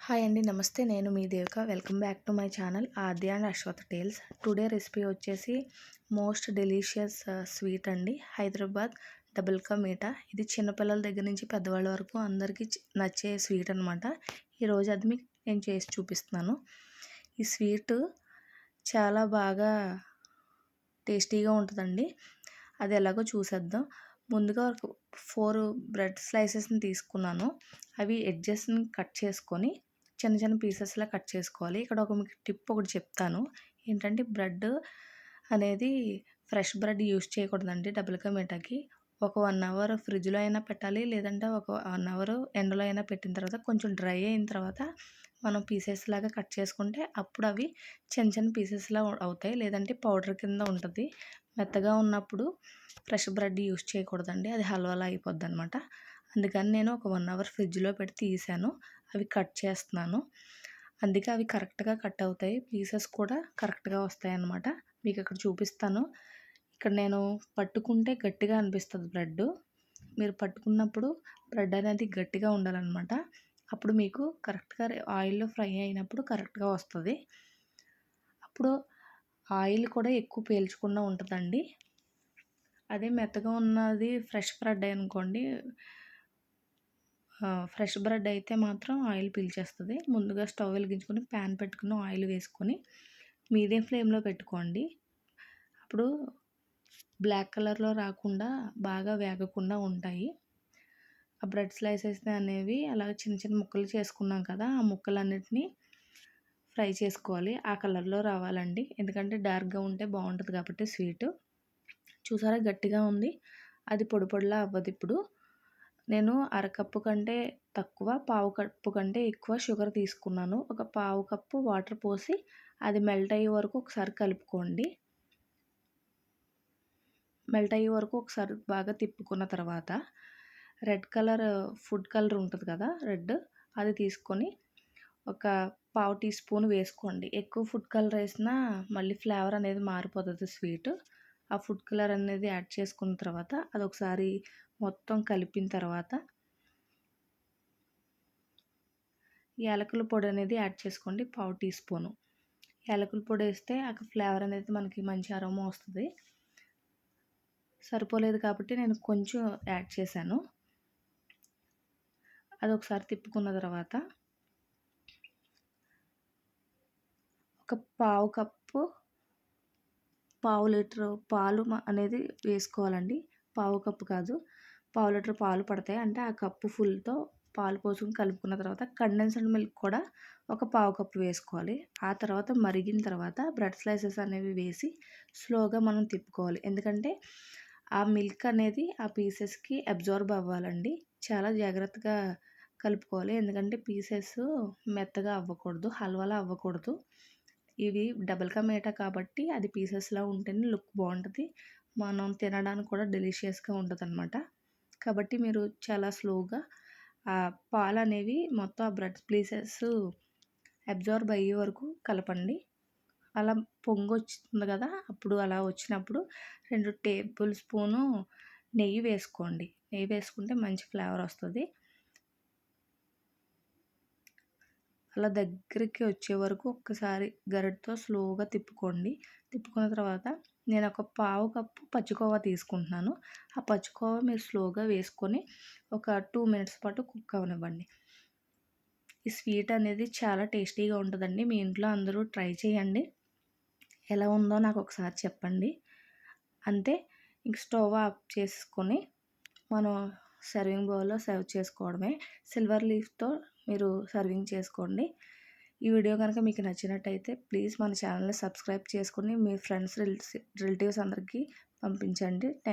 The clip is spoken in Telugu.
హాయ్ అండి. నమస్తే. నేను మీ Devika. Welcome back to my channel Aadya and Ashwath Tales. Today recipe వచ్చేసి మోస్ట్ డెలీషియస్ స్వీట్ అండి. హైదరాబాద్ డబుల్ కా మీఠా. ఇది చిన్నపిల్లల దగ్గర నుంచి పెద్దవాళ్ళ వరకు అందరికీ నచ్చే స్వీట్ అనమాట. ఈరోజు అది మీకు నేను చేసి చూపిస్తున్నాను. ఈ స్వీట్ చాలా బాగా టేస్టీగా ఉంటుందండి. అది ఎలాగో చూసేద్దాం. ముందుగా ఒక 4 బ్రెడ్ స్లైసెస్ని తీసుకున్నాను. అవి ఎడ్జెస్ని కట్ చేసుకొని చిన్న చిన్న పీసెస్లా కట్ చేసుకోవాలి. ఇక్కడ మీకు టిప్ ఒకటి చెప్తాను. ఏంటంటే బ్రెడ్ అనేది ఫ్రెష్ బ్రెడ్ యూస్ చేయకూడదండి డబుల్ కా మీఠాకి. ఒక 1 అవర్ ఫ్రిడ్జ్లో అయినా పెట్టాలి, లేదంటే ఒక 1 అవర్ ఎండలో అయినా పెట్టిన తర్వాత కొంచెం డ్రై అయిన తర్వాత మనం పీసెస్ లాగా కట్ చేసుకుంటే అప్పుడు అవి చిన్న చిన్న పీసెస్లా అవుతాయి. లేదంటే పౌడర్ కింద ఉంటుంది. మెత్తగా ఉన్నప్పుడు ఫ్రెష్ బ్రెడ్ యూస్ చేయకూడదండి, అది హల్వాలా అయిపోద్ది అనమాట. అందుకని నేను ఒక 1 అవర్ ఫ్రిడ్జ్లో పెట్టి తీసాను. అవి కట్ చేస్తున్నాను. అందుకే అవి కరెక్ట్గా కట్ అవుతాయి. పీసెస్ కూడా కరెక్ట్గా వస్తాయి అన్నమాట. మీకు ఇక్కడ చూపిస్తాను. ఇక్కడ నేను పట్టుకుంటే గట్టిగా అనిపిస్తుంది బ్రెడ్. మీరు పట్టుకున్నప్పుడు బ్రెడ్ అనేది గట్టిగా ఉండాలన్నమాట. అప్పుడు మీకు కరెక్ట్గా ఆయిల్లో ఫ్రై అయినప్పుడు కరెక్ట్గా వస్తుంది. అప్పుడు ఆయిల్ కూడా ఎక్కువ పీల్చకుండా ఉంటుందండి. అదే మెత్తగా ఉన్నది ఫ్రెష్ బ్రెడ్ అనుకోండి, ఫ్రెష్ బ్రెడ్ అయితే మాత్రం ఆయిల్ పీల్చేస్తుంది. ముందుగా స్టవ్ వెలిగించుకొని ప్యాన్ పెట్టుకుని ఆయిల్ వేసుకొని మీడియం ఫ్లేమ్లో పెట్టుకోండి. అప్పుడు బ్లాక్ కలర్లో రాకుండా బాగా వేగకుండా ఉంటాయి. ఆ బ్రెడ్ స్లైసెస్ అనేవి అలా చిన్న చిన్న ముక్కలు చేసుకున్నాం కదా, ఆ ముక్కలన్నిటినీ ఫ్రై చేసుకోవాలి. ఆ కలర్లో రావాలండి, ఎందుకంటే డార్క్గా ఉంటే బాగుంటుంది కాబట్టి స్వీట్. చూసారా గట్టిగా ఉంది, అది పొడి పొడిలా అవ్వదు. ఇప్పుడు నేను అరకప్పు కంటే తక్కువ, పావు కప్పు కంటే ఎక్కువ షుగర్ తీసుకున్నాను. ఒక పావు కప్పు వాటర్ పోసి అది మెల్ట్ అయ్యే వరకు ఒకసారి కలుపుకోండి. మెల్ట్ అయ్యే వరకు ఒకసారి బాగా తిప్పుకున్న తర్వాత రెడ్ కలర్ ఫుడ్ కలర్ ఉంటుంది కదా, రెడ్, అది తీసుకొని ఒక పావు టీ స్పూన్ వేసుకోండి. ఎక్కువ ఫుడ్ కలర్ వేసినా మళ్ళీ ఫ్లేవర్ అనేది మారిపోతుంది స్వీట్. ఆ ఫుడ్ కలర్ అనేది యాడ్ చేసుకున్న తర్వాత అదొకసారి మొత్తం కలిపిన తర్వాత యాలకుల పొడి అనేది యాడ్ చేసుకోండి, పావు టీ స్పూను. యాలకుల పొడి వేస్తే ఆ ఫ్లేవర్ అనేది మనకి మంచి అరోమా వస్తుంది. సరిపోలేదు కాబట్టి నేను కొంచెం యాడ్ చేశాను. అది ఒకసారి తిప్పుకున్న తర్వాత ఒక పావు కప్పు, పావు లీటర్ పాలు అనేది వేసుకోవాలండి. పావు కప్పు కాదు, పావు లీటర్ పాలు పడతాయి. అంటే ఆ కప్పు ఫుల్తో పాలు పోసుకొని కలుపుకున్న తర్వాత కండెన్స్డ్ మిల్క్ కూడా ఒక పావు కప్పు వేసుకోవాలి. ఆ తర్వాత మరిగిన తర్వాత బ్రెడ్ స్లైసెస్ అనేవి వేసి స్లోగా మనం తిప్పుకోవాలి. ఎందుకంటే ఆ మిల్క్ అనేది ఆ పీసెస్కి అబ్జార్బ్ అవ్వాలండి. చాలా జాగ్రత్తగా కలుపుకోవాలి, ఎందుకంటే పీసెస్ మెత్తగా అవ్వకూడదు, హల్వాలా అవ్వకూడదు. ఇవి డబుల్ కా మీఠా కాబట్టి అది పీసెస్లా ఉంటేనే లుక్ బాగుంటుంది, మనం తినడానికి కూడా డెలిషియస్గా ఉంటుంది అనమాట. కాబట్టి మీరు చాలా స్లోగా ఆ పాలు అనేవి మొత్తం ఆ బ్రెడ్ పీసెస్ అబ్జార్బ్ అయ్యే వరకు కలపండి. అలా పొంగు వచ్చింది కదా, అప్పుడు అలా వచ్చినప్పుడు 2 టేబుల్ స్పూను నెయ్యి వేసుకోండి. నెయ్యి వేసుకుంటే మంచి ఫ్లేవర్ వస్తుంది. అలా దగ్గరికి వచ్చే వరకు ఒక్కసారి గరిటతో స్లోగా తిప్పుకోండి. తిప్పుకున్న తర్వాత నేను ఒక పావు కప్పు పచ్చికోవా తీసుకుంటున్నాను. ఆ పచ్చికోవా మీరు స్లోగా వేసుకొని ఒక 2 మినిట్స్ పాటు కుక్ అవనివ్వండి. ఈ స్వీట్ అనేది చాలా టేస్టీగా ఉంటుందండి. మీ ఇంట్లో అందరూ ట్రై చేయండి. ఎలా ఉందో నాకు ఒకసారి చెప్పండి. అంతే, ఇంక స్టవ్ ఆఫ్ చేసుకొని మనం సర్వింగ్ బౌల్లో సర్వ్ చేసుకోవడమే. సిల్వర్ లీఫ్తో మీరు సర్వింగ్ చేసుకోండి. ఈ వీడియో కనుక మీకు నచ్చినట్టయితే ప్లీజ్ మన ఛానల్ని సబ్స్క్రైబ్ చేసుకొని మీ ఫ్రెండ్స్ రిలేటివ్స్ అందరికీ పంపించండి. థ్యాంక్